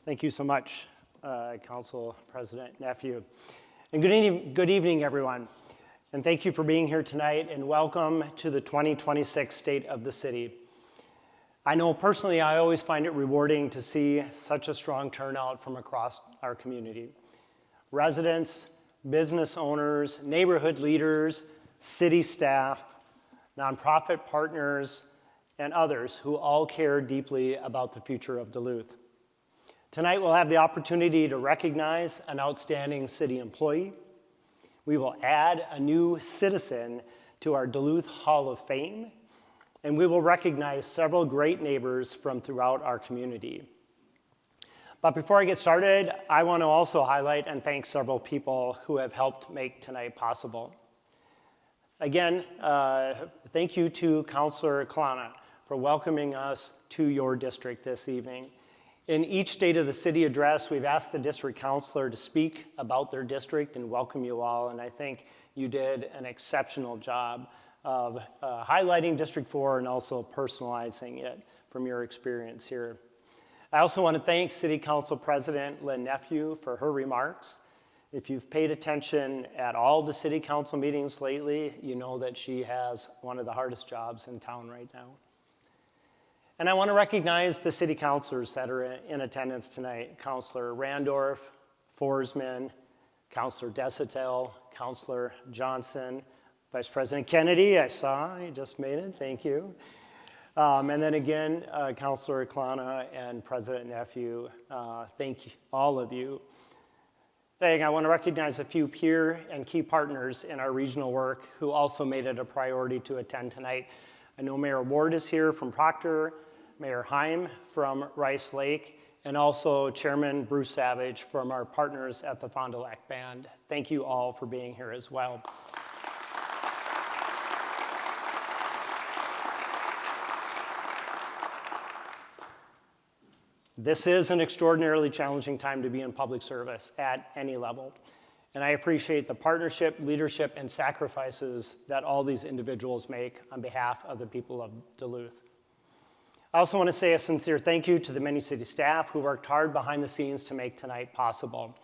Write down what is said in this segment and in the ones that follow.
Thank you so much, Council President Nephew. And good evening, everyone. And thank you for being here tonight, and welcome to the 2026 State of the City. I know personally, I always find it rewarding to see such a strong turnout from across our community. Residents, business owners, neighborhood leaders, city staff, nonprofit partners, and others who all care deeply about the future of Duluth. Tonight we'll have the opportunity to recognize an outstanding city employee. We will add a new citizen to our Duluth Hall of Fame, and we will recognize several great neighbors from throughout our community. But before I get started, I want to also highlight and thank several people who have helped make tonight possible. Again, thank you to Councilor Klana for welcoming us to your district this evening. In each State of the City address, we've asked the district councilor to speak about their district and welcome you all, and I think you did an exceptional job of highlighting District 4 and also personalizing it from your experience here. I also want to thank City Council President Lynn Nephew for her remarks. If you've paid attention at all to City Council meetings lately, you know that she has one of the hardest jobs in town right now. And I want to recognize the city councilors that are in attendance tonight. Councilor Randorf, Forsman, Councilor Desatel, Councilor Johnson, Vice President Kennedy, I saw, he just made it, thank you. And then again, Councilor Klana and President Nephew, thank you, all of you. I want to recognize a few peer and key partners in our regional work who also made it a priority to attend tonight. I know Mayor Ward is here from Proctor, Mayor Heim from Rice Lake, and also Chairman Bruce Savage from our partners at the Fond du Lac Band. Thank you all for being here as well. This is an extraordinarily challenging time to be in public service at any level. And I appreciate the partnership, leadership, and sacrifices that all these individuals make on behalf of the people of Duluth. I also want to say a sincere thank you to the many city staff who worked hard behind the scenes to make tonight possible.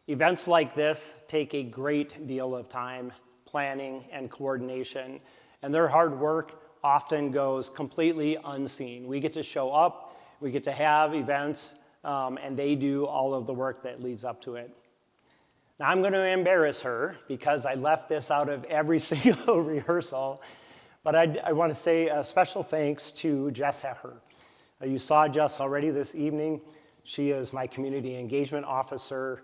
Events like this take a great deal of time, planning, and coordination, and their hard work often goes completely unseen. We get to show up, we get to have events, and they do all of the work that leads up to it. Now, I'm going to embarrass her because I left this out of every single rehearsal, but I want to say a special thanks to Jess Hecher. You saw Jess already this evening. She is my community engagement officer.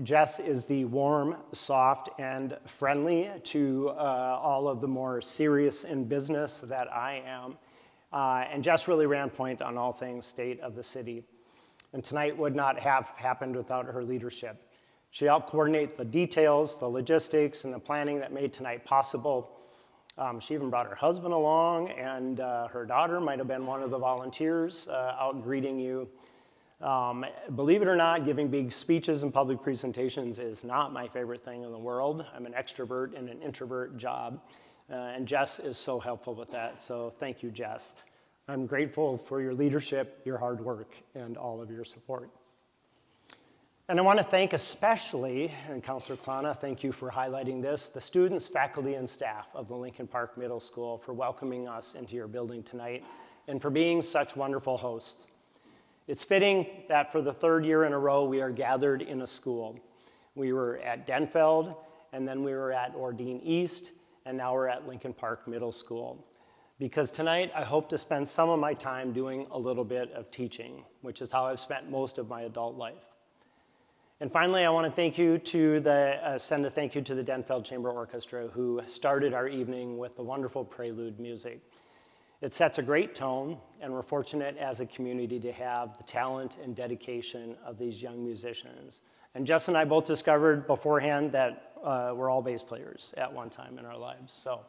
Jess is the warm, soft, and friendly to all of the more serious in business that I am. And Jess really ran point on all things state of the city. And tonight would not have happened without her leadership. She helped coordinate the details, the logistics, and the planning that made tonight possible. She even brought her husband along, and her daughter might have been one of the volunteers out greeting you. Believe it or not, giving big speeches and public presentations is not my favorite thing in the world. I'm an extrovert in an introvert job, and Jess is so helpful with that, so thank you, Jess. I'm grateful for your leadership, your hard work, and all of your support. And I want to thank especially, and Councilor Klana, thank you for highlighting this, the students, faculty, and staff of the Lincoln Park Middle School for welcoming us into your building tonight and for being such wonderful hosts. It's fitting that for the third year in a row we are gathered in a school. We were at Denfeld, and then we were at Ordine East, and now we're at Lincoln Park Middle School. Because tonight I hope to spend some of my time doing a little bit of teaching, which is how I've spent most of my adult life. And finally, I want to send a thank you to the Denfeld Chamber Orchestra, who started our evening with the wonderful prelude music. It sets a great tone, and we're fortunate as a community to have the talent and dedication of these young musicians. And Jess and I both discovered beforehand that we're all bass players at one time in our lives. So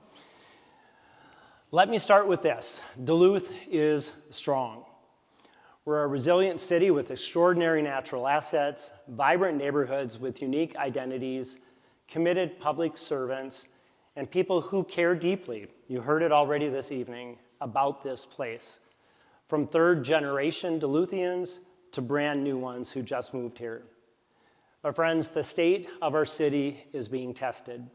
let me start with this. Duluth is strong. We're a resilient city with extraordinary natural assets, vibrant neighborhoods with unique identities, committed public servants, and people who care deeply, you heard it already this evening, about this place. From third-generation Duluthians to brand new ones who just moved here. But friends, the state of our city is being tested.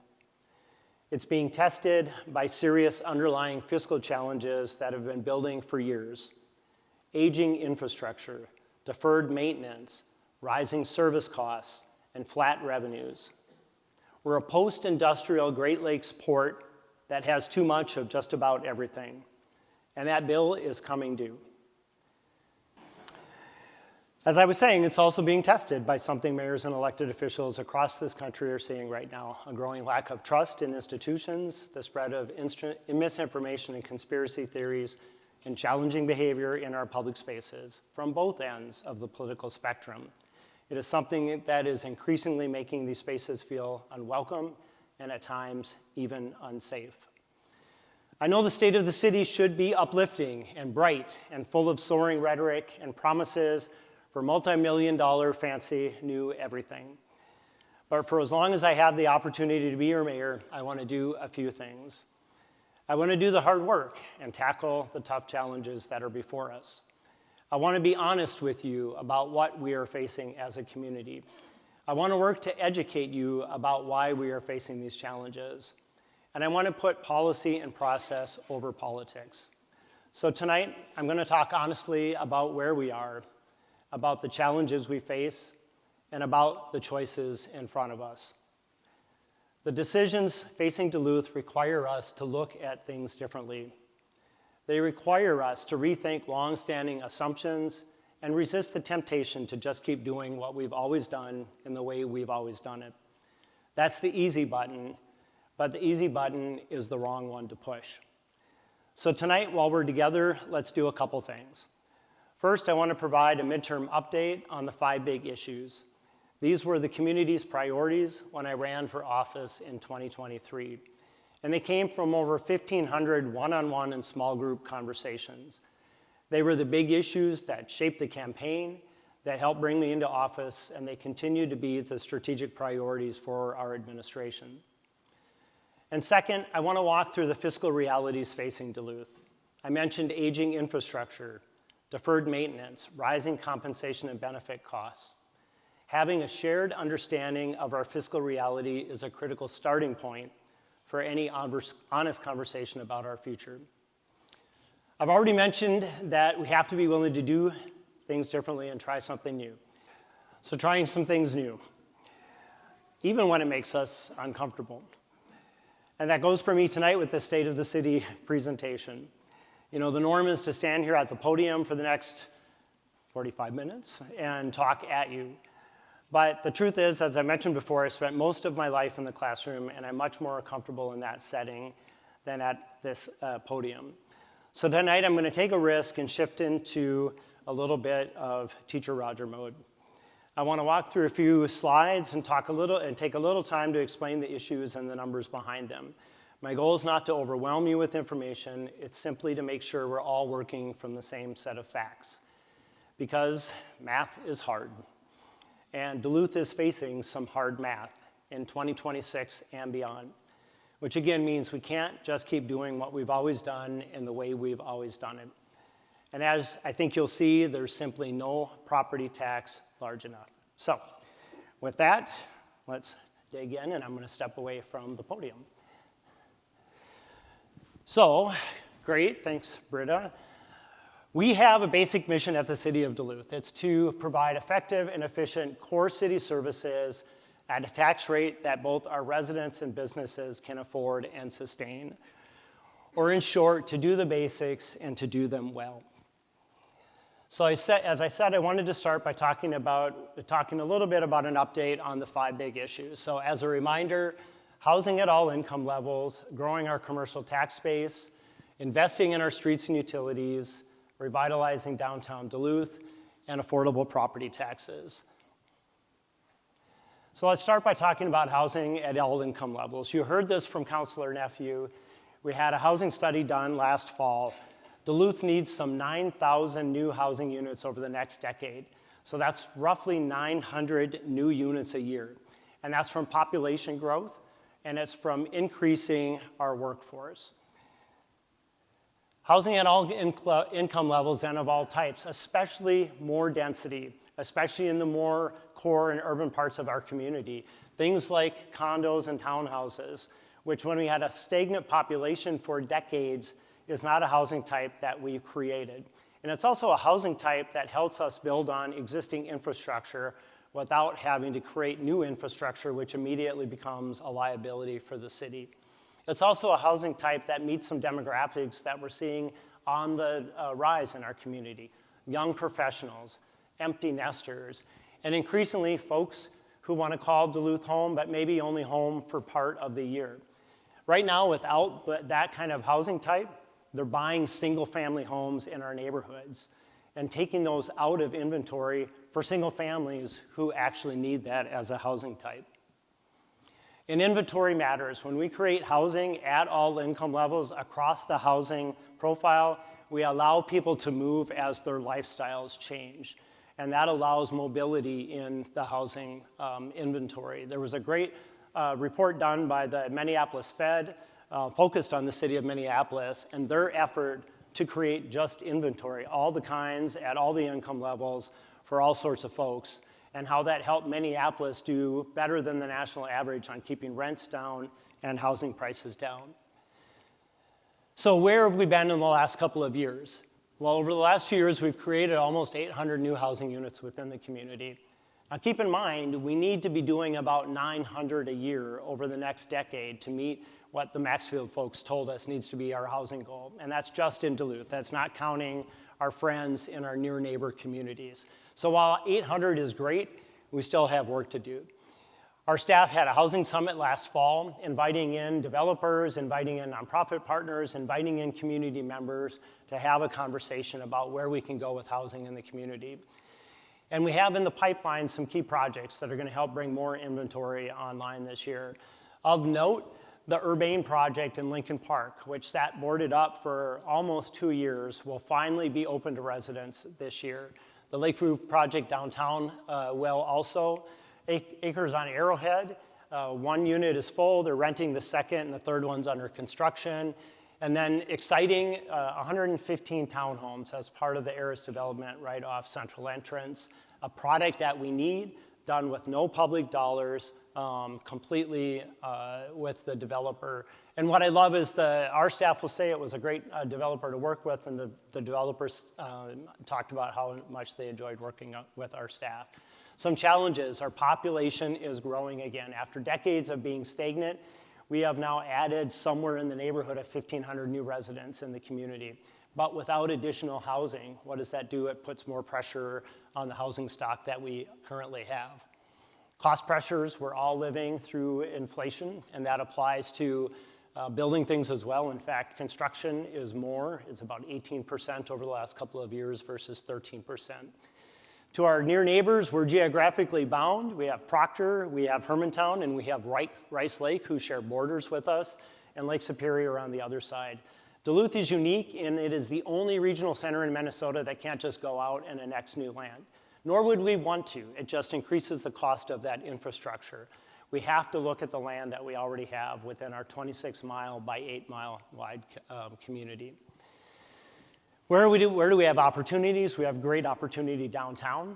It's being tested by serious underlying fiscal challenges that have been building for years. Aging infrastructure, deferred maintenance, rising service costs, and flat revenues. We're a post-industrial Great Lakes port that has too much of just about everything, and that bill is coming due. As I was saying, it's also being tested by something mayors and elected officials across this country are seeing right now, a growing lack of trust in institutions, the spread of misinformation and conspiracy theories, and challenging behavior in our public spaces from both ends of the political spectrum. It is something that is increasingly making these spaces feel unwelcome and at times even unsafe. I know the state of the city should be uplifting and bright and full of soaring rhetoric and promises for multi-million-dollar fancy new everything. But for as long as I have the opportunity to be your mayor, I want to do a few things. I want to do the hard work and tackle the tough challenges that are before us. I want to be honest with you about what we are facing as a community. I want to work to educate you about why we are facing these challenges. And I want to put policy and process over politics. So tonight, I'm going to talk honestly about where we are, about the challenges we face, and about the choices in front of us. The decisions facing Duluth require us to look at things differently. They require us to rethink long-standing assumptions and resist the temptation to just keep doing what we've always done in the way we've always done it. That's the easy button, but the easy button is the wrong one to push. So tonight, while we're together, let's do a couple things. First, I want to provide a midterm update on the 5 big issues. These were the community's priorities when I ran for office in 2023. And they came from over 1,500 one-on-one and small group conversations. They were the big issues that shaped the campaign, that helped bring me into office, and they continue to be the strategic priorities for our administration. And second, I want to walk through the fiscal realities facing Duluth. I mentioned aging infrastructure, deferred maintenance, rising compensation and benefit costs. Having a shared understanding of our fiscal reality is a critical starting point for any honest conversation about our future. I've already mentioned that we have to be willing to do things differently and try something new. So trying some things new, even when it makes us uncomfortable. And that goes for me tonight with the State of the City presentation. You know, the norm is to stand here at the podium for the next 45 minutes and talk at you. But the truth is, as I mentioned before, I spent most of my life in the classroom, and I'm much more comfortable in that setting than at this podium. So tonight I'm going to take a risk and shift into a little bit of Teacher Roger mode. I want to walk through a few slides and take a little time to explain the issues and the numbers behind them. My goal is not to overwhelm you with information. It's simply to make sure we're all working from the same set of facts. Because math is hard. And Duluth is facing some hard math in 2026 and beyond, which again means we can't just keep doing what we've always done in the way we've always done it. And as I think you'll see, there's simply no property tax large enough. So with that, let's dig in, and I'm going to step away from the podium. So, great, thanks, Britta. We have a basic mission at the City of Duluth. It's to provide effective and efficient core city services at a tax rate that both our residents and businesses can afford and sustain. Or in short, to do the basics and to do them well. So as I said, I wanted to start by talking a little bit about an update on the 5 big issues. So as a reminder, housing at all income levels, growing our commercial tax base, investing in our streets and utilities, revitalizing downtown Duluth, and affordable property taxes. So let's start by talking about housing at all income levels. You heard this from Councilor Nephew. We had a housing study done last fall. Duluth needs some 9,000 new housing units over the next decade. So that's roughly 900 new units a year. And that's from population growth, and it's from increasing our workforce. Housing at all income levels and of all types, especially more density, especially in the more core and urban parts of our community. Things like condos and townhouses, which when we had a stagnant population for decades, is not a housing type that we've created. And it's also a housing type that helps us build on existing infrastructure without having to create new infrastructure, which immediately becomes a liability for the city. It's also a housing type that meets some demographics that we're seeing on the rise in our community. Young professionals, empty nesters, and increasingly folks who want to call Duluth home, but maybe only home for part of the year. Right now, without that kind of housing type, they're buying single-family homes in our neighborhoods and taking those out of inventory for single families who actually need that as a housing type. And inventory matters. When we create housing at all income levels across the housing profile, we allow people to move as their lifestyles change. And that allows mobility in the housing inventory. There was a great report done by the Minneapolis Fed focused on the city of Minneapolis and their effort to create just inventory, all the kinds at all the income levels for all sorts of folks, and how that helped Minneapolis do better than the national average on keeping rents down and housing prices down. So where have we been in the last couple of years? Well, over the last few years, we've created almost 800 new housing units within the community. Now keep in mind, we need to be doing about 900 a year over the next decade to meet what the Maxfield folks told us needs to be our housing goal. And that's just in Duluth. That's not counting our friends in our near neighbor communities. So while 800 is great, we still have work to do. Our staff had a housing summit last fall, inviting in developers, inviting in nonprofit partners, inviting in community members to have a conversation about where we can go with housing in the community. And we have in the pipeline some key projects that are going to help bring more inventory online this year. Of note, the Urbane project in Lincoln Park, which sat boarded up for almost 2 years, will finally be open to residents this year. The Lakeview project downtown will also. Acres on Arrowhead, one unit is full, they're renting the second, and the third one's under construction. And then exciting 115 townhomes as part of the Aris development right off Central Entrance, a product that we need, done with no public dollars, completely with the developer. And what I love is our staff will say it was a great developer to work with, and the developers talked about how much they enjoyed working with our staff. Some challenges: our population is growing again. After decades of being stagnant, we have now added somewhere in the neighborhood of 1,500 new residents in the community. But without additional housing, what does that do? It puts more pressure on the housing stock that we currently have. Cost pressures, we're all living through inflation, and that applies to building things as well. In fact, construction is more. It's about 18% over the last couple of years versus 13%. To our near neighbors, we're geographically bound. We have Proctor, we have Hermantown, and we have Rice Lake, who share borders with us, and Lake Superior on the other side. Duluth is unique, and it is the only regional center in Minnesota that can't just go out and annex new land. Nor would we want to. It just increases the cost of that infrastructure. We have to look at the land that we already have within our 26-mile by 8-mile wide community. Where do we have opportunities? We have great opportunity downtown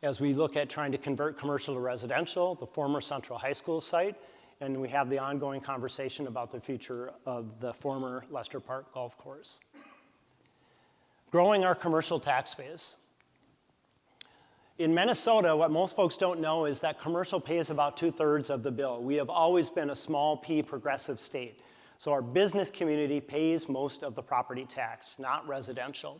as we look at trying to convert commercial to residential, the former Central High School site, and we have the ongoing conversation about the future of the former Lester Park Golf Course. Growing our commercial tax base. In Minnesota, what most folks don't know is that commercial pays about 2/3 of the bill. We have always been a small P progressive state. So our business community pays most of the property tax, not residential.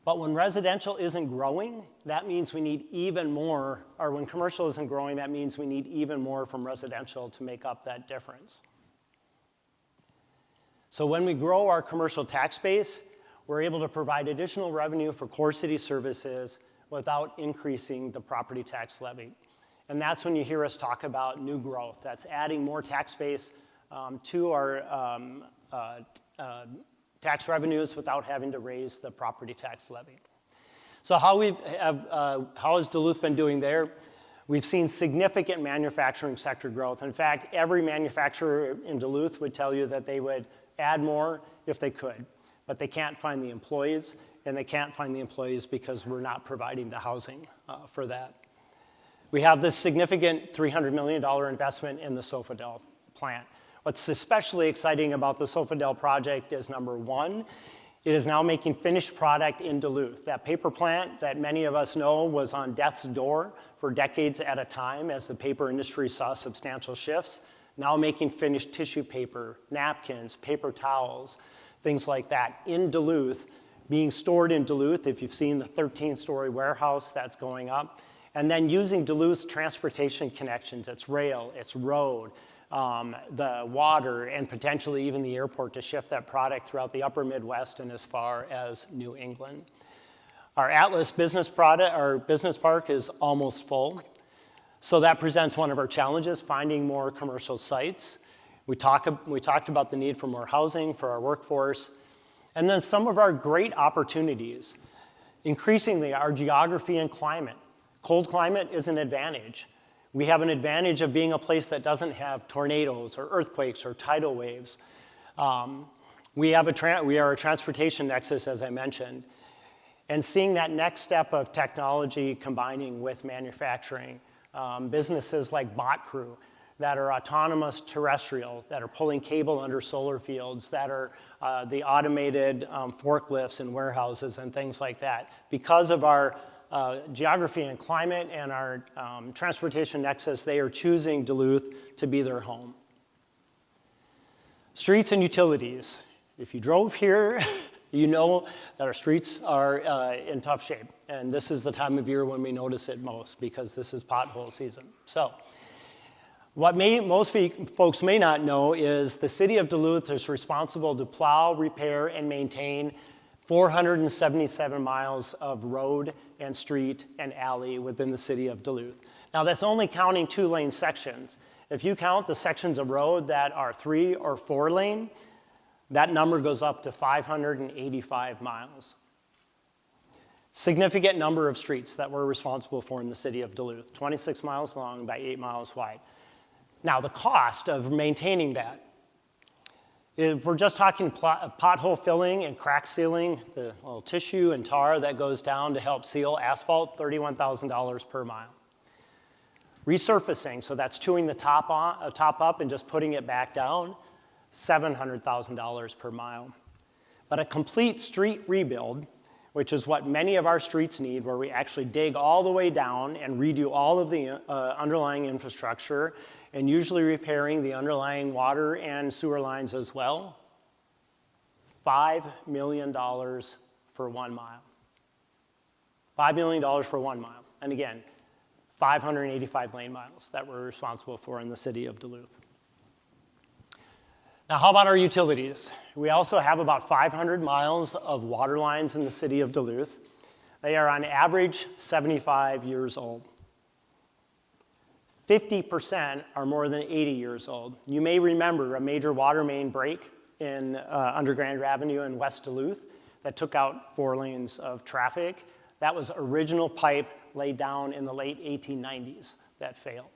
But when residential isn't growing, that means we need even more, or when commercial isn't growing, that means we need even more from residential to make up that difference. So when we grow our commercial tax base, we're able to provide additional revenue for core city services without increasing the property tax levy. And that's when you hear us talk about new growth. That's adding more tax base to our tax revenues without having to raise the property tax levy. So how has Duluth been doing there? We've seen significant manufacturing sector growth. In fact, every manufacturer in Duluth would tell you that they would add more if they could, but they can't find the employees, and they can't find the employees because we're not providing the housing for that. We have this significant $300 million investment in the Sofadel plant. What's especially exciting about the Sofadel project is, number one, it is now making finished product in Duluth. That paper plant that many of us know was on death's door for decades at a time as the paper industry saw substantial shifts, now making finished tissue paper, napkins, paper towels, things like that in Duluth, being stored in Duluth. If you've seen the 13-story warehouse that's going up, and then using Duluth's transportation connections, it's rail, it's road, the water, and potentially even the airport to shift that product throughout the upper Midwest and as far as New England. Our Atlas business park is almost full. So that presents one of our challenges, finding more commercial sites. We talked about the need for more housing for our workforce. And then some of our great opportunities. Increasingly, our geography and climate. Cold climate is an advantage. We have an advantage of being a place that doesn't have tornadoes or earthquakes or tidal waves. We are a transportation nexus, as I mentioned. And seeing that next step of technology combining with manufacturing, businesses like BotCrew that are autonomous terrestrial, that are pulling cable under solar fields, that are the automated forklifts in warehouses and things like that. Because of our geography and climate and our transportation nexus, they are choosing Duluth to be their home. Streets and utilities. If you drove here, you know that our streets are in tough shape. And this is the time of year when we notice it most because this is pothole season. So what most folks may not know is the city of Duluth is responsible to plow, repair, and maintain 477 miles of road and street and alley within the city of Duluth. Now that's only counting 2-lane sections. If you count the sections of road that are 3 or 4 lane, that number goes up to 585 miles. Significant number of streets that we're responsible for in the city of Duluth, 26 miles long by 8 miles wide. Now the cost of maintaining that, if we're just talking pothole filling and crack sealing, the little tissue and tar that goes down to help seal asphalt, $31,000 per mile. Resurfacing, so that's chewing the top up and just putting it back down, $700,000 per mile. But a complete street rebuild, which is what many of our streets need, where we actually dig all the way down and redo all of the underlying infrastructure, and usually repairing the underlying water and sewer lines as well, $5 million for 1 mile. $5 million for 1 mile. And again, 585 lane miles that we're responsible for in the city of Duluth. Now, how about our utilities? We also have about 500 miles of water lines in the city of Duluth. They are on average 75 years old. 50% are more than 80 years old. You may remember a major water main break in under Grand Avenue in West Duluth that took out 4 lanes of traffic. That was original pipe laid down in the late 1890s that failed.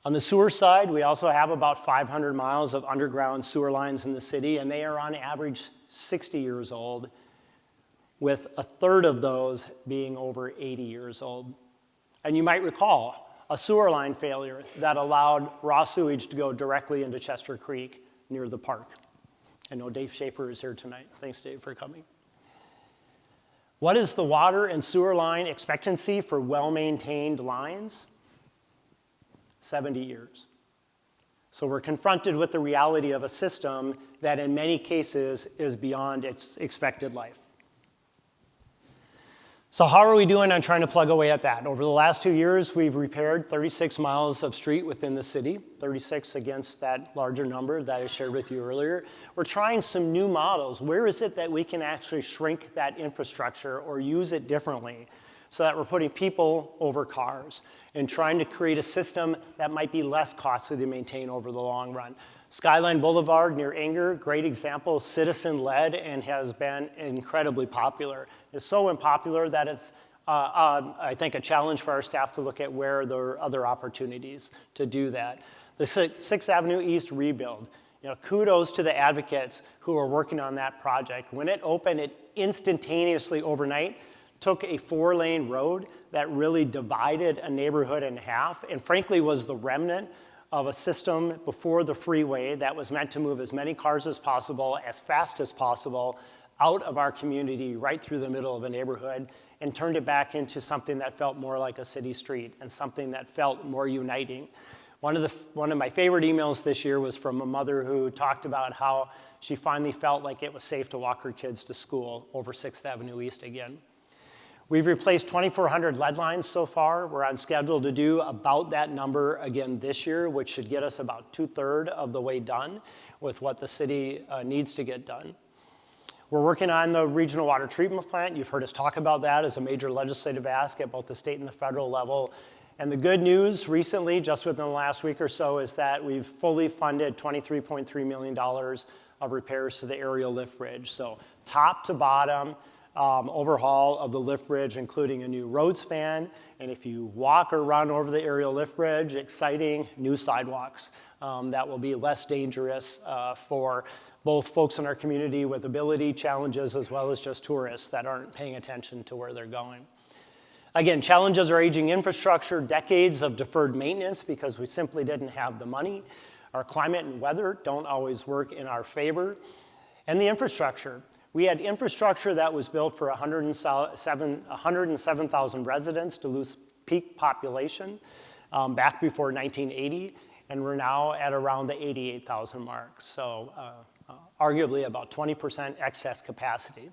On the sewer side, we also have about 500 miles of underground sewer lines in the city, and they are on average 60 years old, with a third of those being over 80 years old. And you might recall a sewer line failure that allowed raw sewage to go directly into Chester Creek near the park. I know Dave Schaefer is here tonight. Thanks, Dave, for coming. What is the water and sewer line expectancy for well-maintained lines? 70 years. So we're confronted with the reality of a system that in many cases is beyond its expected life. So how are we doing on trying to plug away at that? Over the last 2 years, we've repaired 36 miles of street within the city, 36 against that larger number that I shared with you earlier. We're trying some new models. Where is it that we can actually shrink that infrastructure or use it differently so that we're putting people over cars and trying to create a system that might be less costly to maintain over the long run? Skyline Boulevard near Anger, great example, citizen-led and has been incredibly popular. It's so unpopular that it's, I think, a challenge for our staff to look at where there are other opportunities to do that. The 6th Avenue East rebuild, Kudos to the advocates who are working on that project. When it opened, it instantaneously overnight took a 4-lane road that really divided a neighborhood in half, and frankly was the remnant of a system before the freeway that was meant to move as many cars as possible, as fast as possible, out of our community, right through the middle of a neighborhood, and turned it back into something that felt more like a city street and something that felt more uniting. One of my favorite emails this year was from a mother who talked about how she finally felt like it was safe to walk her kids to school over 6th Avenue East again. We've replaced 2,400 lead lines so far. We're on schedule to do about that number again this year, which should get us about 2/3 of the way done with what the city needs to get done. We're working on the regional water treatment plant. You've heard us talk about that as a major legislative ask at both the state and the federal level. And the good news recently, just within the last week or so, is that we've fully funded $23.3 million of repairs to the aerial lift bridge. So top to bottom, overhaul of the lift bridge, including a new road span. And if you walk or run over the aerial lift bridge, exciting new sidewalks that will be less dangerous for both folks in our community with ability challenges as well as just tourists that aren't paying attention to where they're going. Again, challenges are aging infrastructure, decades of deferred maintenance because we simply didn't have the money. Our climate and weather don't always work in our favor. And the infrastructure. We had infrastructure that was built for 107,000 residents, Duluth's peak population, back before 1980, and we're now at around the 88,000 mark. So arguably about 20% excess capacity.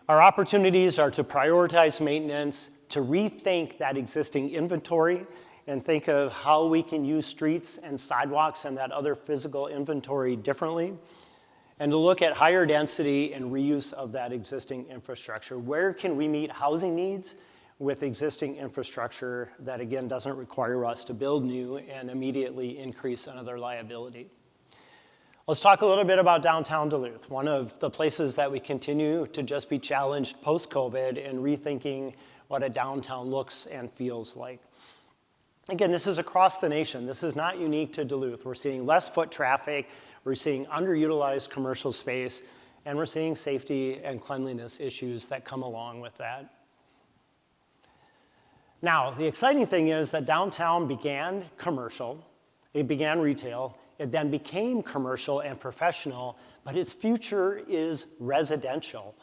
Our opportunities are to prioritize maintenance, to rethink that existing inventory, and think of how we can use streets and sidewalks and that other physical inventory differently, and to look at higher density and reuse of that existing infrastructure. Where can we meet housing needs with existing infrastructure that, again, doesn't require us to build new and immediately increase another liability? Let's talk a little bit about downtown Duluth, one of the places that we continue to just be challenged post-COVID and rethinking what a downtown looks and feels like. Again, this is across the nation. This is not unique to Duluth. We're seeing less foot traffic, we're seeing underutilized commercial space, and we're seeing safety and cleanliness issues that come along with that. Now, the exciting thing is that downtown began commercial, it began retail, it then became commercial and professional, but its future is residential.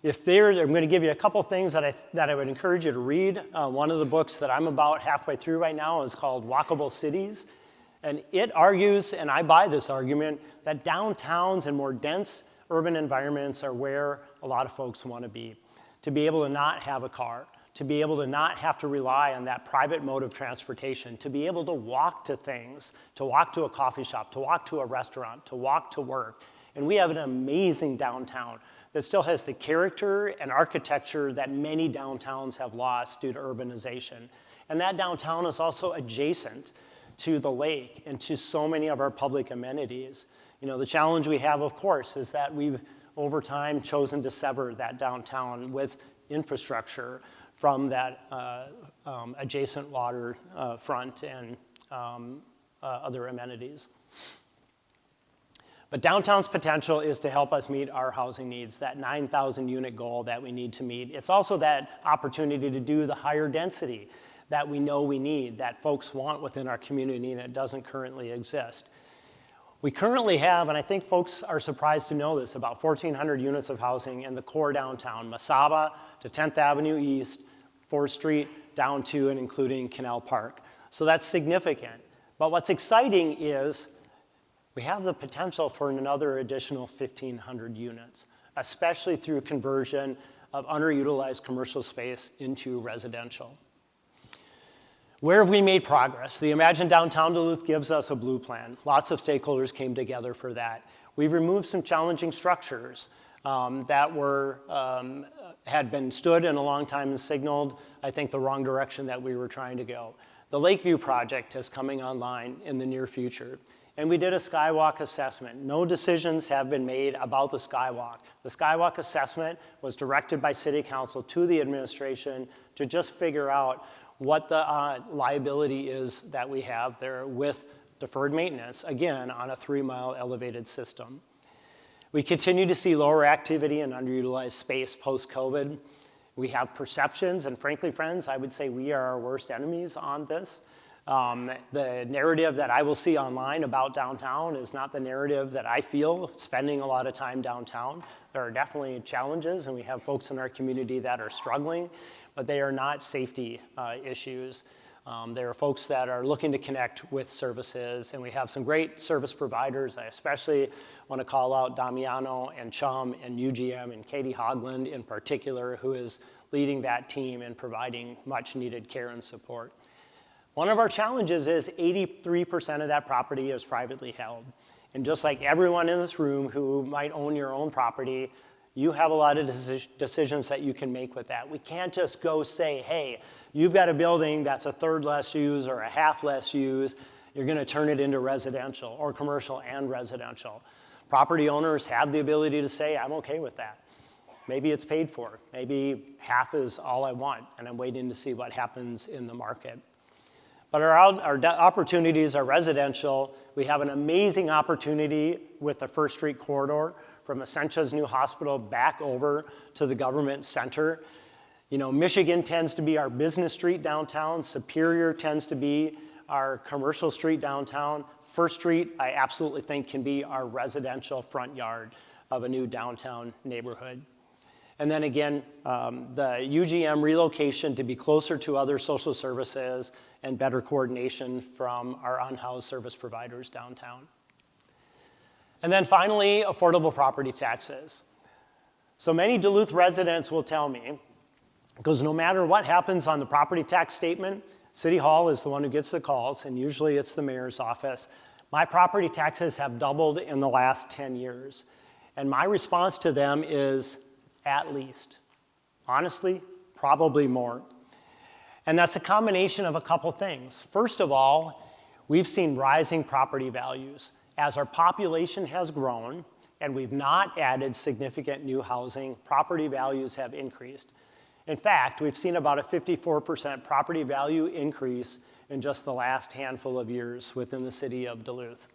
I'm going to give you a couple things that I would encourage you to read. One of the books that I'm about halfway through right now is called Walkable Cities, and it argues, and I buy this argument, that downtowns and more dense urban environments are where a lot of folks want to be able to not have a car, to be able to not have to rely on that private mode of transportation, to be able to walk to things, to walk to a coffee shop, to walk to a restaurant, to walk to work. And we have an amazing downtown that still has the character and architecture that many downtowns have lost due to urbanization. And that downtown is also adjacent to the lake and to so many of our public amenities. The challenge we have, of course, is that we've over time chosen to sever that downtown with infrastructure from that adjacent water front and other amenities. But downtown's potential is to help us meet our housing needs, that 9,000 unit goal that we need to meet. It's also that opportunity to do the higher density that we know we need, that folks want within our community and it doesn't currently exist. We currently have, and I think folks are surprised to know this, about 1,400 units of housing in the core downtown, Mesaba to 10th Avenue East, 4th Street, down to and including Canal Park. So that's significant. But what's exciting is we have the potential for another additional 1,500 units, especially through conversion of underutilized commercial space into residential. Where have we made progress? The Imagine Downtown Duluth gives us a blue plan. Lots of stakeholders came together for that. We've removed some challenging structures that had been stood in a long time and signaled, I think, the wrong direction that we were trying to go. The Lakeview project is coming online in the near future. And we did a skywalk assessment. No decisions have been made about the skywalk. The skywalk assessment was directed by City Council to the administration to just figure out what the liability is that we have there with deferred maintenance, again, on a 3-mile elevated system. We continue to see lower activity and underutilized space post-COVID. We have perceptions, and frankly, friends, I would say we are our worst enemies on this. The narrative that I will see online about downtown is not the narrative that I feel spending a lot of time downtown. There are definitely challenges, and we have folks in our community that are struggling, but they are not safety issues. There are folks that are looking to connect with services, and we have some great service providers. I especially want to call out Damiano and Chum and UGM and Katie Hogland in particular, who is leading that team and providing much needed care and support. One of our challenges is 83% of that property is privately held. And just like everyone in this room who might own your own property, you have a lot of decisions that you can make with that. We can't just go say, hey, you've got a building that's a third less used or a half less used, you're going to turn it into residential or commercial and residential. Property owners have the ability to say, I'm okay with that. Maybe it's paid for. Maybe half is all I want, and I'm waiting to see what happens in the market. But our opportunities are residential. We have an amazing opportunity with the First Street corridor from Essentia's new hospital back over to the government center. You know, Michigan tends to be our business street downtown. Superior tends to be our commercial street downtown. First Street, I absolutely think, can be our residential front yard of a new downtown neighborhood. And then again, the UGM relocation to be closer to other social services and better coordination from our unhoused service providers downtown. And then finally, affordable property taxes. So many Duluth residents will tell me, because no matter what happens on the property tax statement, City Hall is the one who gets the calls, and usually it's the mayor's office. My property taxes have doubled in the last 10 years. And my response to them is, at least. Honestly, probably more. And that's a combination of a couple things. First of all, we've seen rising property values. As our population has grown and we've not added significant new housing, property values have increased. In fact, we've seen about a 54% property value increase in just the last handful of years within the city of Duluth.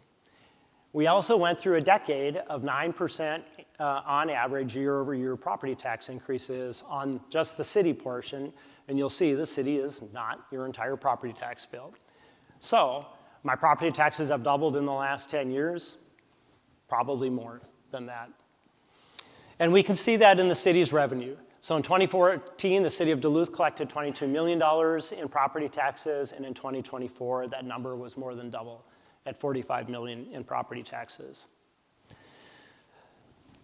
We also went through a decade of 9% on average year-over-year property tax increases on just the city portion, and you'll see the city is not your entire property tax bill. So my property taxes have doubled in the last 10 years, probably more than that. And we can see that in the city's revenue. So in 2014, the city of Duluth collected $22 million in property taxes, and in 2024, that number was more than double, at $45 million in property taxes.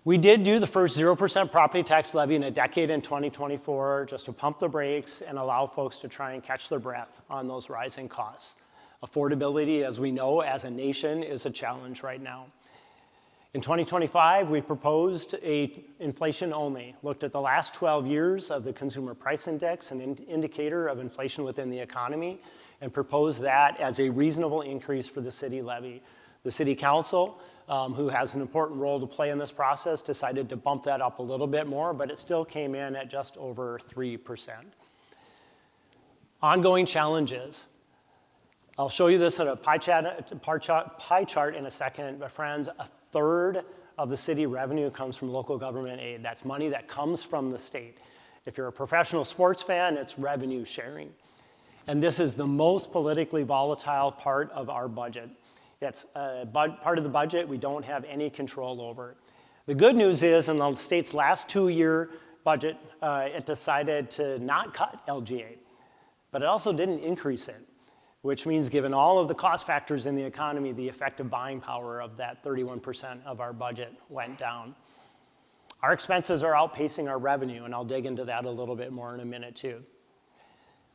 We did do the first 0% property tax levy in a decade in 2024 just to pump the brakes and allow folks to try and catch their breath on those rising costs. Affordability, as we know, as a nation, is a challenge right now. In 2025, we proposed a inflation only, looked at the last 12 years of the Consumer Price Index, an indicator of inflation within the economy, and proposed that as a reasonable increase for the city levy. The city council, who has an important role to play in this process, decided to bump that up a little bit more, but it still came in at just over 3%. Ongoing challenges. I'll show you this in a pie chart in a second, but friends, a third of the city revenue comes from local government aid. That's money that comes from the state. If you're a professional sports fan, it's revenue sharing. And this is the most politically volatile part of our budget. It's a part of the budget we don't have any control over. The good news is in the state's last 2-year budget, it decided to not cut LGA, but it also didn't increase it, which means given all of the cost factors in the economy, the effective buying power of that 31% of our budget went down. Our expenses are outpacing our revenue, and I'll dig into that a little bit more in a minute too.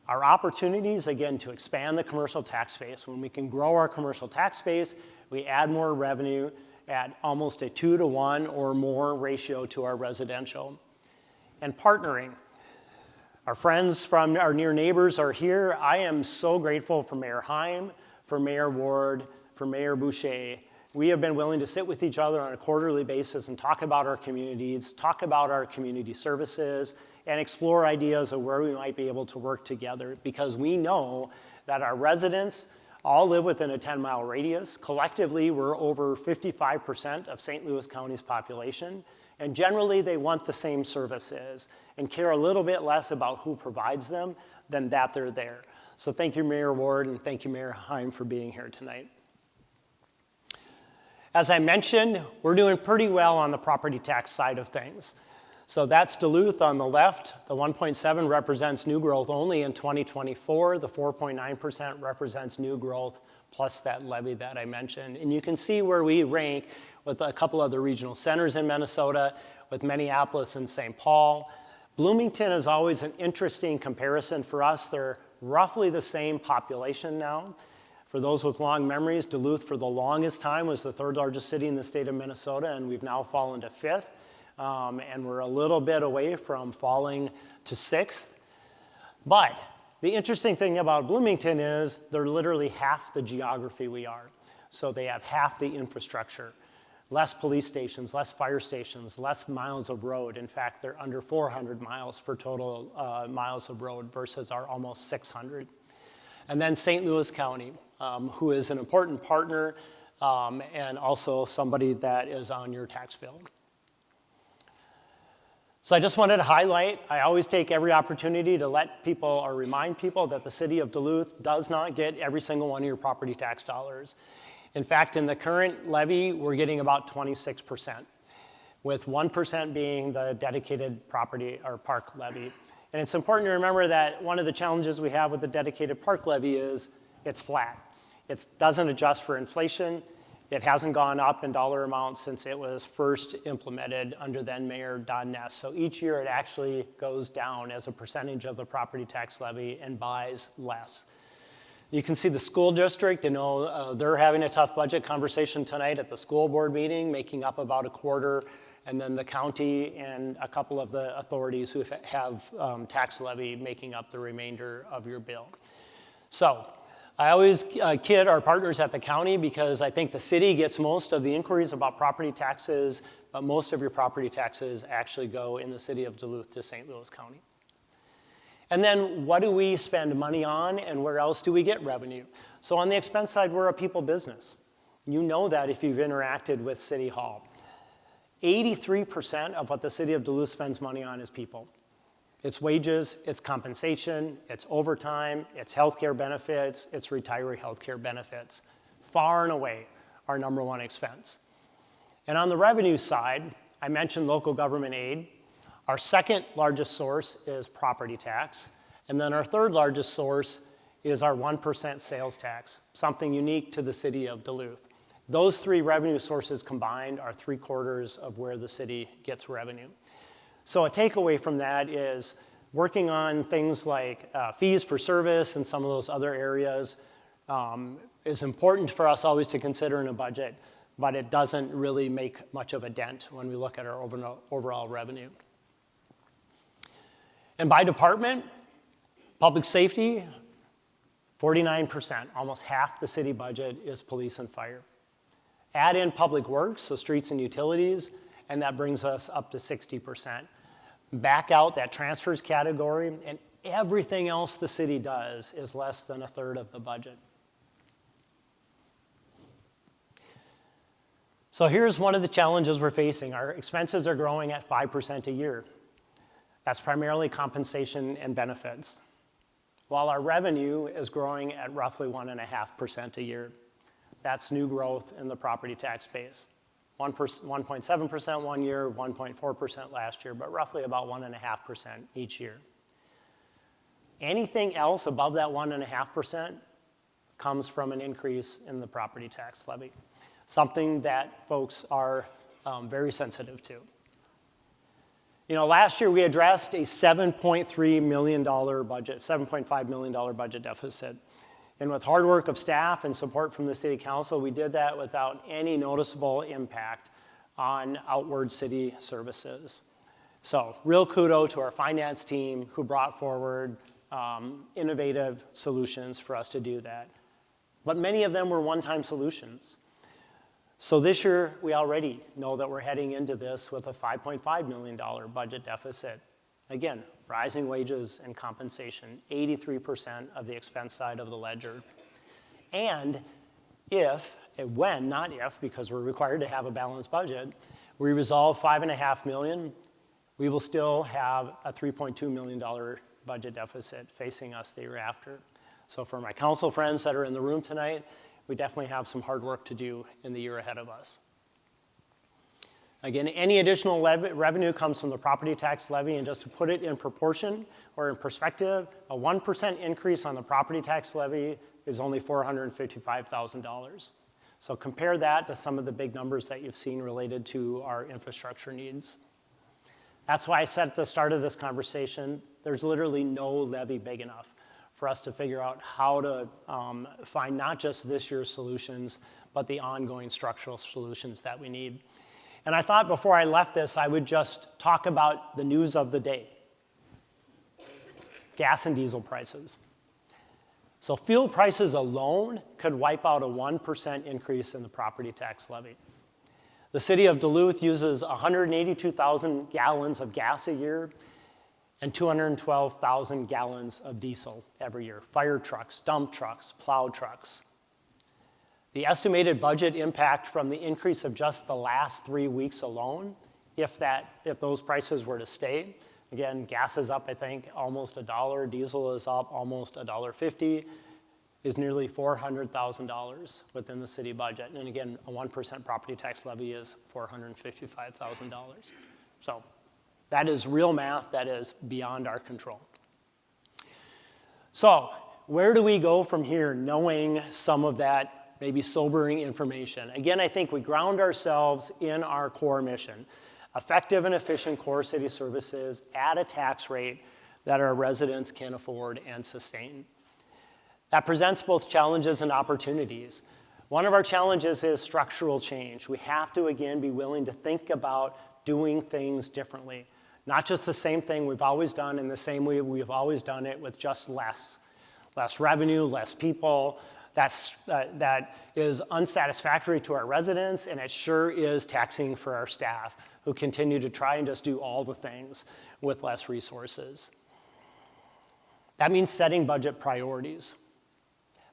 Our opportunities, again, to expand the commercial tax base. When we can grow our commercial tax base, we add more revenue at almost a 2-to-1 or more ratio to our residential. And partnering. Our friends from our near neighbors are here. I am so grateful for Mayor Heim, for Mayor Ward, for Mayor Boucher. We have been willing to sit with each other on a quarterly basis and talk about our communities, talk about our community services, and explore ideas of where we might be able to work together, because we know that our residents all live within a 10-mile radius. Collectively, we're over 55% of St. Louis County's population, and generally they want the same services and care a little bit less about who provides them than that they're there. So thank you, Mayor Ward, and thank you, Mayor Heim, for being here tonight. As I mentioned, we're doing pretty well on the property tax side of things. So that's Duluth on the left. The 1.7 represents new growth only in 2024. The 4.9% represents new growth plus that levy that I mentioned. And you can see where we rank with a couple other regional centers in Minnesota, with Minneapolis and St. Paul. Bloomington is always an interesting comparison for us. They're roughly the same population now. For those with long memories, Duluth for the longest time was the third largest city in the state of Minnesota, and we've now fallen to fifth. And we're a little bit away from falling to sixth. But the interesting thing about Bloomington is they're literally half the geography we are. So they have half the infrastructure, less police stations, less fire stations, less miles of road. In fact, they're under 400 miles for total miles of road versus our almost 600. And then St. Louis County, who is an important partner and also somebody that is on your tax bill. So I just wanted to highlight, I always take every opportunity to let people or remind people that the city of Duluth does not get every single one of your property tax dollars. In fact, in the current levy, we're getting about 26%, with 1% being the dedicated property or park levy. And it's important to remember that one of the challenges we have with the dedicated park levy is it's flat. It doesn't adjust for inflation. It hasn't gone up in dollar amounts since it was first implemented under then Mayor Don Ness. So each year it actually goes down as a percentage of the property tax levy and buys less. You can see the school district, they're having a tough budget conversation tonight at the school board meeting, making up about a quarter, and then the county and a couple of the authorities who have tax levy making up the remainder of your bill. So I always kid our partners at the county because I think the city gets most of the inquiries about property taxes, but most of your property taxes actually go in the city of Duluth to St. Louis County. And then what do we spend money on and where else do we get revenue? So on the expense side, we're a people business. You know that if you've interacted with City Hall. 83% of what the city of Duluth spends money on is people. It's wages, it's compensation, it's overtime, it's healthcare benefits, it's retiree healthcare benefits. Far and away our number one expense. And on the revenue side, I mentioned local government aid. Our second largest source is property tax. And then our third largest source is our 1% sales tax, something unique to the city of Duluth. Those three revenue sources combined are 3/4 of where the city gets revenue. So a takeaway from that is working on things like fees for service and some of those other areas is important for us always to consider in a budget, but it doesn't really make much of a dent when we look at our overall revenue. And by department, public safety, 49%, almost half the city budget is police and fire. Add in public works, so streets and utilities, and that brings us up to 60%. Back out that transfers category, and everything else the city does is less than 1/3 of the budget. So here's one of the challenges we're facing. Our expenses are growing at 5% a year. That's primarily compensation and benefits, while our revenue is growing at roughly 1.5% a year. That's new growth in the property tax base. 1.7% one year, 1.4% last year, but roughly about 1.5% each year. Anything else above that 1.5% comes from an increase in the property tax levy, something that folks are very sensitive to. Last year we addressed a $7.3 million budget, $7.5 million budget deficit. And with hard work of staff and support from the city council, we did that without any noticeable impact on outward city services. So real kudo to our finance team who brought forward innovative solutions for us to do that. But many of them were one-time solutions. So this year, we already know that we're heading into this with a $5.5 million budget deficit. Again, rising wages and compensation, 83% of the expense side of the ledger. And when, not if, because we're required to have a balanced budget, we resolve $5.5 million, we will still have a $3.2 million budget deficit facing us the year after. So for my council friends that are in the room tonight, we definitely have some hard work to do in the year ahead of us. Again, any additional revenue comes from the property tax levy, and just to put it in proportion or in perspective, a 1% increase on the property tax levy is only $455,000. So compare that to some of the big numbers that you've seen related to our infrastructure needs. That's why I said at the start of this conversation, there's literally no levy big enough for us to figure out how to find not just this year's solutions, but the ongoing structural solutions that we need. And I thought before I left this, I would just talk about the news of the day. Gas and diesel prices. So fuel prices alone could wipe out a 1% increase in the property tax levy. The city of Duluth uses 182,000 gallons of gas a year and 212,000 gallons of diesel every year. Fire trucks, dump trucks, plow trucks. The estimated budget impact from the increase of just the last 3 weeks alone, if those prices were to stay, again, gas is up, I think, almost $1, diesel is up almost $1.50, is nearly $400,000 within the city budget. And again, a 1% property tax levy is $455,000. So that is real math that is beyond our control. So where do we go from here knowing some of that maybe sobering information? Again, I think we ground ourselves in our core mission, effective and efficient core city services at a tax rate that our residents can afford and sustain. That presents both challenges and opportunities. One of our challenges is structural change. We have to, again, be willing to think about doing things differently. Not just the same thing we've always done in the same way we've always done it with just less revenue, less people. That is unsatisfactory to our residents, and it sure is taxing for our staff who continue to try and just do all the things with less resources. That means setting budget priorities.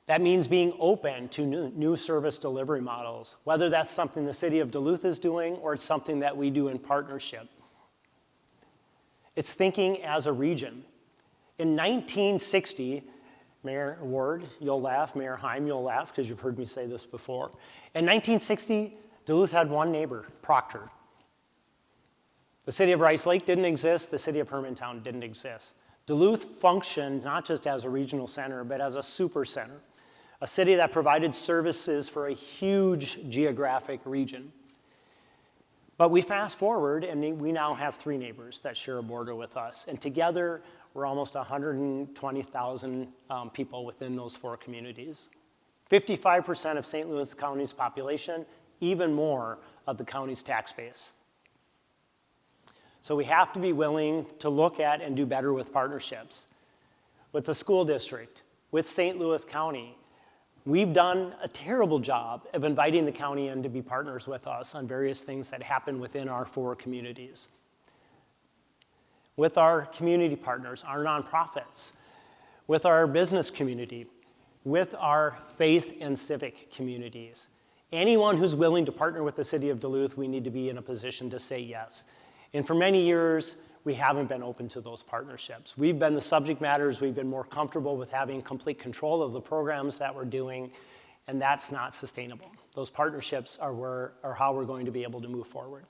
That means being open to new service delivery models, whether that's something the city of Duluth is doing or it's something that we do in partnership. It's thinking as a region. In 1960, Mayor Ward, you'll laugh, Mayor Heim, you'll laugh because you've heard me say this before. In 1960, Duluth had one neighbor, Proctor. The city of Rice Lake didn't exist, the city of Hermantown didn't exist. Duluth functioned not just as a regional center, but as a super center, a city that provided services for a huge geographic region. But we fast forward, and we now have 3 neighbors that share a border with us, and together we're almost 120,000 people within those 4 communities. 55% of St. Louis County's population, even more of the county's tax base. So we have to be willing to look at and do better with partnerships. With the school district, with St. Louis County, we've done a terrible job of inviting the county in to be partners with us on various things that happen within our 4 communities. With our community partners, our nonprofits, with our business community, with our faith and civic communities. Anyone who's willing to partner with the city of Duluth, we need to be in a position to say yes. And for many years, we haven't been open to those partnerships. We've been the subject matters, we've been more comfortable with having complete control of the programs that we're doing, and that's not sustainable. Those partnerships are how we're going to be able to move forward.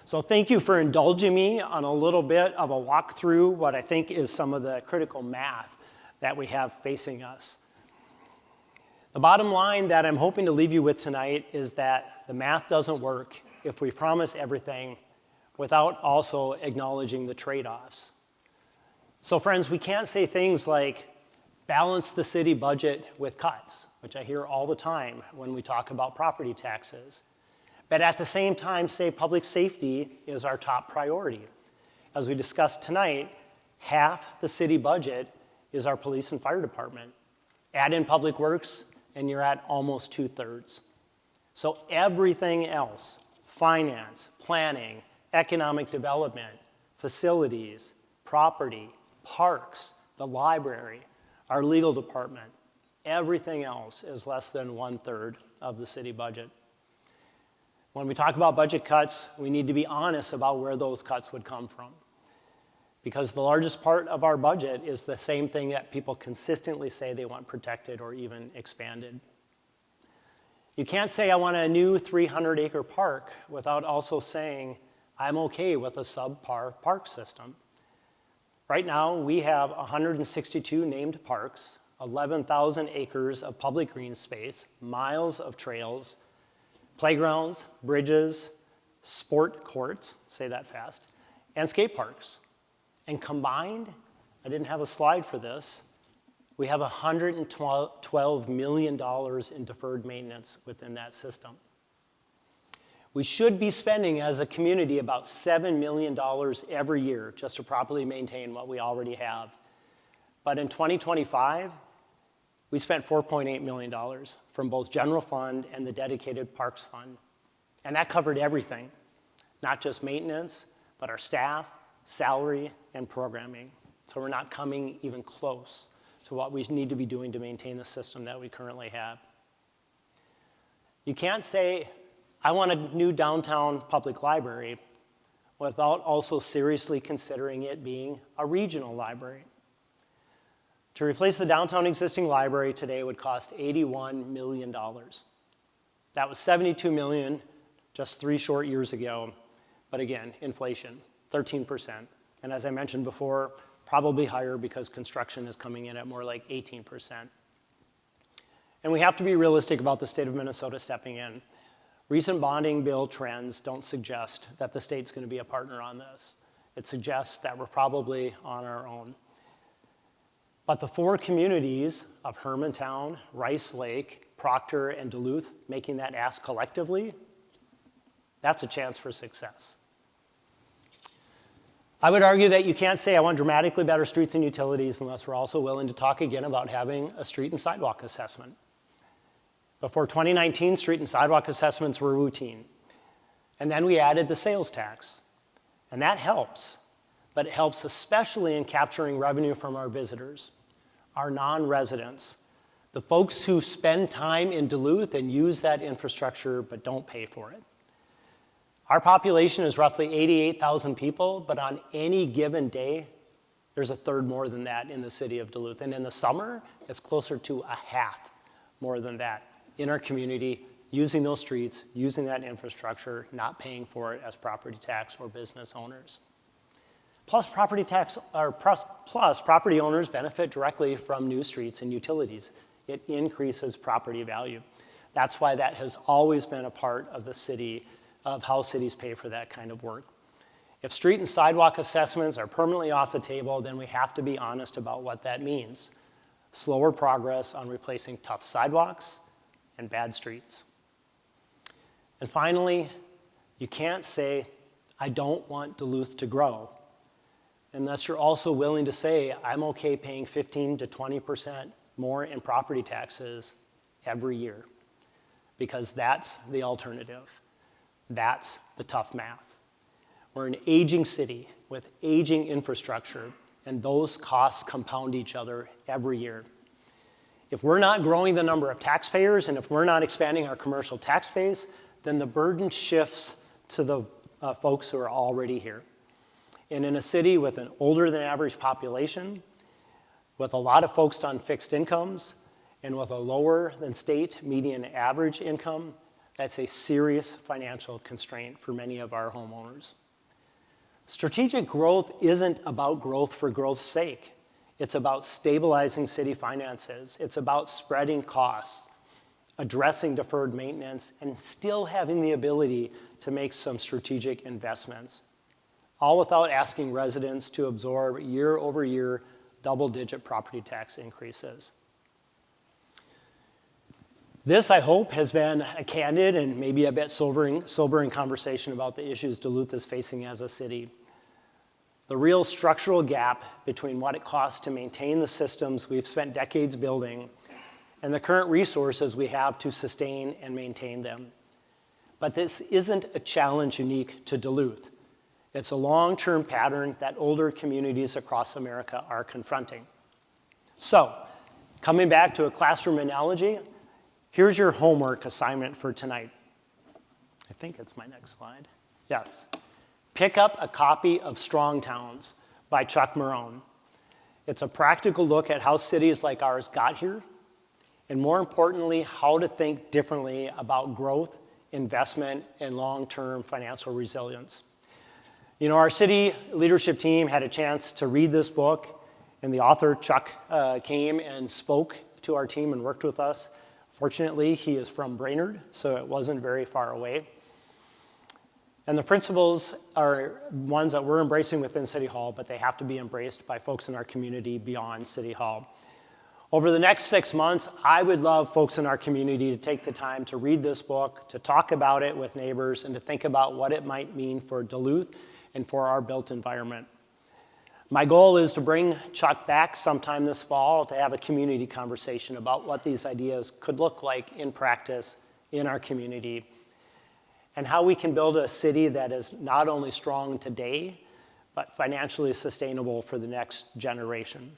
So thank you for indulging me on a little bit of a walk through what I think is some of the critical math that we have facing us. The bottom line that I'm hoping to leave you with tonight is that the math doesn't work if we promise everything without also acknowledging the trade-offs. So friends, we can't say things like balance the city budget with cuts, which I hear all the time when we talk about property taxes. But at the same time, say public safety is our top priority. As we discussed tonight, half the city budget is our police and fire department. Add in public works, and you're at almost 2/3. So everything else, finance, planning, economic development, facilities, property, parks, the library, our legal department, Everything else is less than 1/3 of the city budget. When we talk about budget cuts, we need to be honest about where those cuts would come from. Because the largest part of our budget is the same thing that people consistently say they want protected or even expanded. You can't say I want a new 300-acre park without also saying I'm okay with a subpar park system. Right now, we have 162 named parks, 11,000 acres of public green space, miles of trails, playgrounds, bridges, sport courts, say that fast, and skate parks. And combined, I didn't have a slide for this, we have $112 million in deferred maintenance within that system. We should be spending as a community about $7 million every year just to properly maintain what we already have. But in 2025, we spent $4.8 million from both general fund and the dedicated parks fund. And that covered everything, not just maintenance, but our staff, salary, and programming. So we're not coming even close to what we need to be doing to maintain the system that we currently have. You can't say, I want a new downtown public library without also seriously considering it being a regional library. To replace the downtown existing library today would cost $81 million. That was $72 million just 3 short years ago, but again, inflation, 13%. And as I mentioned before, probably higher because construction is coming in at more like 18%. And we have to be realistic about the state of Minnesota stepping in. Recent bonding bill trends don't suggest that the state's going to be a partner on this. It suggests that we're probably on our own. But the 4 communities of Hermantown, Rice Lake, Proctor, and Duluth making that ask collectively, that's a chance for success. I would argue that you can't say I want dramatically better streets and utilities unless we're also willing to talk again about having a street and sidewalk assessment. Before 2019, street and sidewalk assessments were routine. And then we added the sales tax. And that helps, but it helps especially in capturing revenue from our visitors, our non-residents, the folks who spend time in Duluth and use that infrastructure but don't pay for it. Our population is roughly 88,000 people, but on any given day, there's a third more than that in the city of Duluth. And in the summer, it's closer to a half more than that in our community, using those streets, using that infrastructure, not paying for it as property tax or business owners. Plus property owners benefit directly from new streets and utilities. It increases property value. That's why that has always been a part of the city, of how cities pay for that kind of work. If street and sidewalk assessments are permanently off the table, then we have to be honest about what that means. Slower progress on replacing tough sidewalks and bad streets. And finally, you can't say, I don't want Duluth to grow, unless you're also willing to say, I'm okay paying 15 to 20% more in property taxes every year, because that's the alternative. That's the tough math. We're an aging city with aging infrastructure, and those costs compound each other every year. If we're not growing the number of taxpayers and if we're not expanding our commercial tax base, then the burden shifts to the folks who are already here. And in a city with an older than average population, with a lot of folks on fixed incomes, and with a lower than state median average income, that's a serious financial constraint for many of our homeowners. Strategic growth isn't about growth for growth's sake. It's about stabilizing city finances. It's about spreading costs, addressing deferred maintenance, and still having the ability to make some strategic investments, all without asking residents to absorb year-over-year double-digit property tax increases. This, I hope, has been a candid and maybe a bit sobering conversation about the issues Duluth is facing as a city. The real structural gap between what it costs to maintain the systems we've spent decades building and the current resources we have to sustain and maintain them. But this isn't a challenge unique to Duluth. It's a long-term pattern that older communities across America are confronting. So, Coming back to a classroom analogy, here's your homework assignment for tonight. I think it's my next slide. Yes. Pick up a copy of Strong Towns by Chuck Marohn. It's a practical look at how cities like ours got here, and more importantly, how to think differently about growth, investment, and long-term financial resilience. You know, our city leadership team had a chance to read this book, and the author, Chuck, came and spoke to our team and worked with us. Fortunately, he is from Reinert, so it wasn't very far away. And the principles are ones that we're embracing within City Hall, but they have to be embraced by folks in our community beyond City Hall. Over the next 6 months, I would love folks in our community to take the time to read this book, to talk about it with neighbors, and to think about what it might mean for Duluth and for our built environment. My goal is to bring Chuck back sometime this fall to have a community conversation about what these ideas could look like in practice in our community, and how we can build a city that is not only strong today, but financially sustainable for the next generation.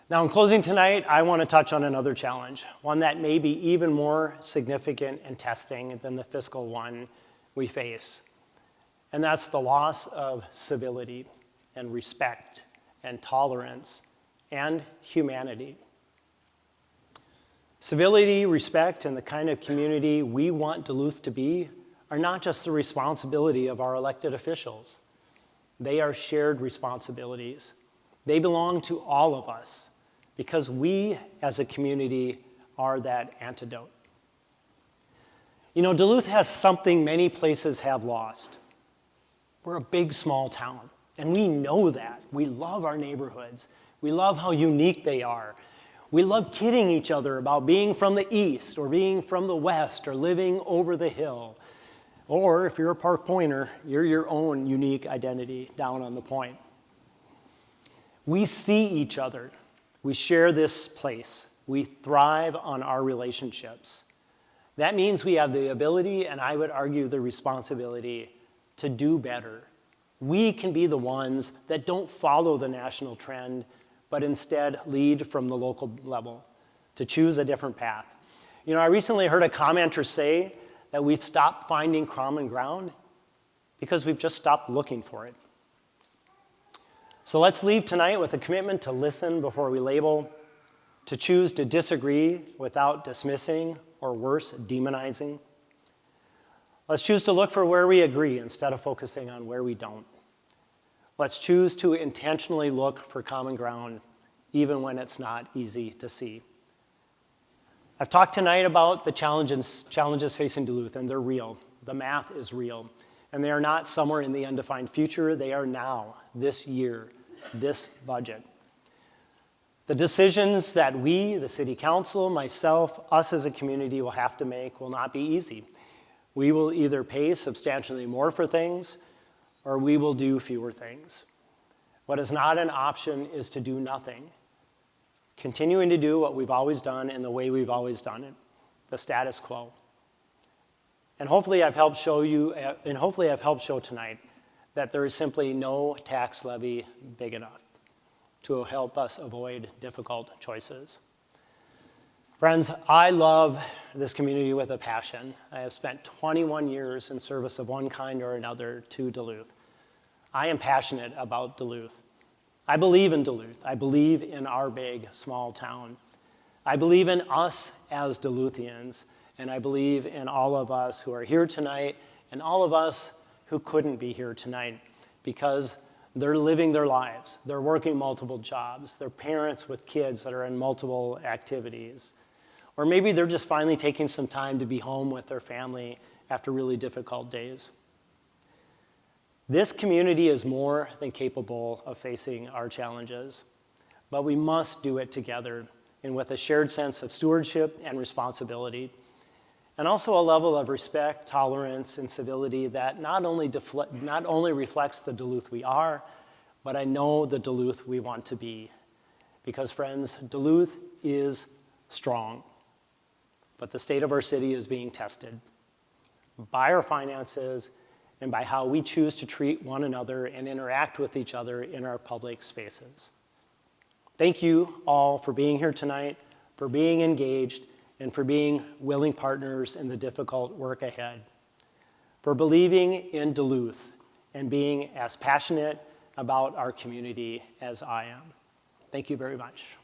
Now, in closing tonight, I want to touch on another challenge, one that may be even more significant and testing than the fiscal one we face. And that's the loss of civility and respect and tolerance and humanity. Civility, respect, and the kind of community we want Duluth to be are not just the responsibility of our elected officials. They are shared responsibilities. They belong to all of us because we as a community are that antidote. You know, Duluth has something many places have lost. We're a big, small town, and we know that. We love our neighborhoods. We love how unique they are. We love kidding each other about being from the east or being from the west or living over the hill. Or if you're a Park Pointer, you're your own unique identity down on the point. We see each other. We share this place. We thrive on our relationships. That means we have the ability, and I would argue the responsibility, to do better. We can be the ones that don't follow the national trend, but instead lead from the local level, to choose a different path. You know, I recently heard a commenter say that we've stopped finding common ground because we've just stopped looking for it. So let's leave tonight with a commitment to listen before we label, to choose to disagree without dismissing or worse, demonizing. Let's choose to look for where we agree instead of focusing on where we don't. Let's choose to intentionally look for common ground, even when it's not easy to see. I've talked tonight about the challenges facing Duluth, and they're real. The math is real, and they are not somewhere in the undefined future. They are now, this year, this budget. The decisions that we, the City Council, myself, us as a community will have to make will not be easy. We will either pay substantially more for things, or we will do fewer things. What is not an option is to do nothing. Continuing to do what we've always done in the way we've always done it, the status quo. And hopefully I've helped show tonight that there is simply no tax levy big enough to help us avoid difficult choices. Friends, I love this community with a passion. I have spent 21 years in service of one kind or another to Duluth. I am passionate about Duluth. I believe in Duluth. I believe in our big, small town. I believe in us as Duluthians, and I believe in all of us who are here tonight and all of us who couldn't be here tonight because they're living their lives. They're working multiple jobs. They're parents with kids that are in multiple activities. Or maybe they're just finally taking some time to be home with their family after really difficult days. This community is more than capable of facing our challenges, but we must do it together and with a shared sense of stewardship and responsibility, and also a level of respect, tolerance, and civility that not only reflects the Duluth we are, but I know the Duluth we want to be. Because friends, Duluth is strong, but the state of our city is being tested by our finances and by how we choose to treat one another and interact with each other in our public spaces. Thank you all for being here tonight, for being engaged, and for being willing partners in the difficult work ahead, for believing in Duluth and being as passionate about our community as I am. Thank you very much.